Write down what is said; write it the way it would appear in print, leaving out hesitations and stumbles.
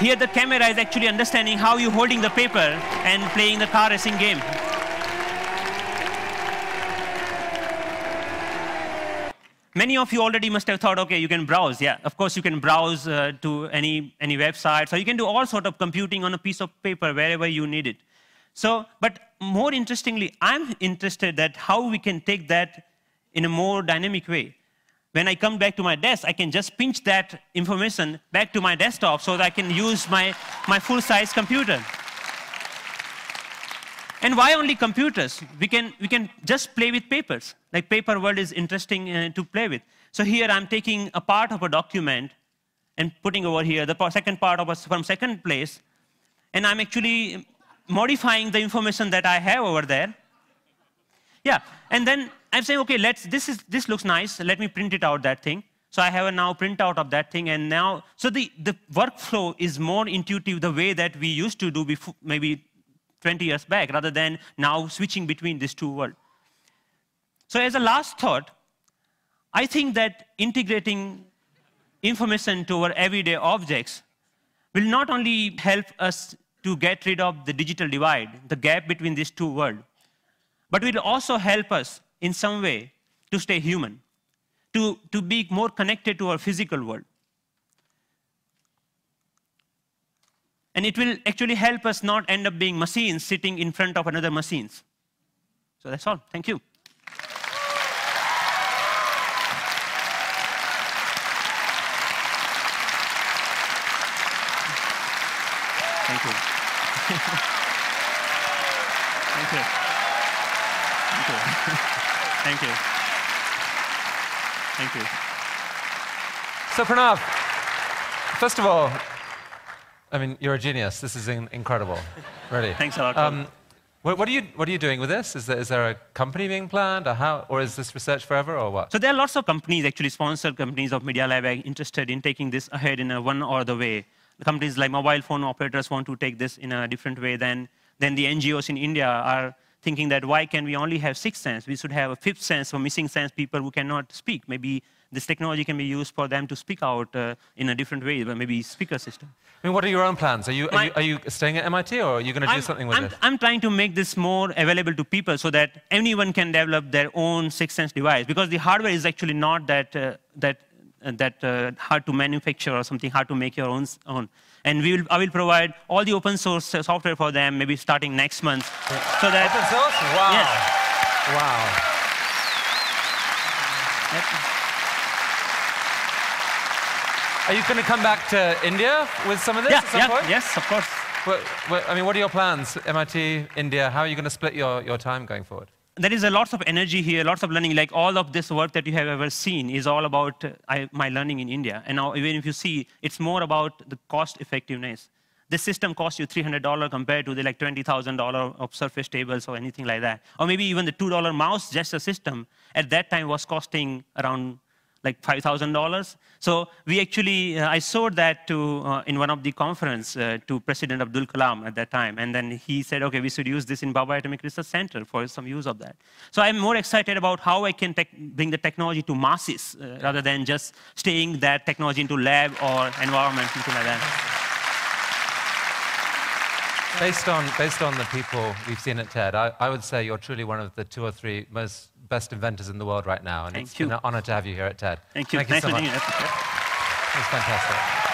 Here the camera is actually understanding how you're holding the paper and playing the car racing game. Many of you already must have thought, okay, you can browse. Yeah, of course you can browse to any website. So you can do all sort of computing on a piece of paper wherever you need it. So, but more interestingly, I'm interested that how we can take that in a more dynamic way. When I come back to my desk, I can just pinch that information back to my desktop so that I can use my full-size computer. And why only computers? We can just play with papers. Like paper world is interesting to play with. So here I'm taking a part of a document and putting over here the second part of from second place, and I'm actually modifying the information that I have over there. Yeah, and then I'm saying, okay, this looks nice. Let me print it out, that thing. So I have a now printout of that thing, and now, so the workflow is more intuitive the way that we used to do before, maybe 20 years back, rather than now switching between these two worlds. So as a last thought, I think that integrating information to our everyday objects will not only help us to get rid of the digital divide, the gap between these two worlds, but will also help us in some way to stay human, to be more connected to our physical world. And it will actually help us not end up being machines sitting in front of another machines. So that's all. Thank you. Thank you. Thank you. Thank you. Thank you. Thank you. So Pranav, first of all, I mean, you're a genius. This is incredible, really. Thanks a lot. What are you doing with this? Is there a company being planned, or is this research forever, or what? So there are lots of companies, actually sponsored companies of Media Lab, interested in taking this ahead in a one or the way. The companies like mobile phone operators want to take this in a different way than the NGOs in India are thinking that why can we only have sixth sense? We should have a fifth sense for missing sense people who cannot speak. Maybe this technology can be used for them to speak out in a different way, maybe speaker system. I mean, what are your own plans? Are you staying at MIT, or are you going to do something with it? I'm trying to make this more available to people so that anyone can develop their own sixth sense device, because the hardware is actually not that hard to manufacture or something, hard to make your own. And I will provide all the open source software for them, maybe starting next month. So that open source? Wow. Yes. Wow. Are you going to come back to India with some of this at some point? Yes, of course. I mean, what are your plans? MIT, India, how are you going to split your time going forward? There is a lot of energy here, lots of learning. Like all of this work that you have ever seen is all about my learning in India. And now, even if you see, it's more about the cost effectiveness. This system costs you $300 compared to the like $20,000 of Surface tables or anything like that. Or maybe even the $2 mouse, just a system, at that time was costing around like $5,000. So we actually, I showed that to, in one of the conference to President Abdul Kalam at that time. And then he said, okay, we should use this in Bhabha Atomic Research Center for some use of that. So I'm more excited about how I can bring the technology to masses rather than just staying that technology into lab or environment, something like that. Based on the people we've seen at TED, I would say you're truly one of the 2 or 3 best inventors in the world right now. And it's been an honor to have you here at TED. Thank you. Thank you so much. Nice meeting you. It was fantastic.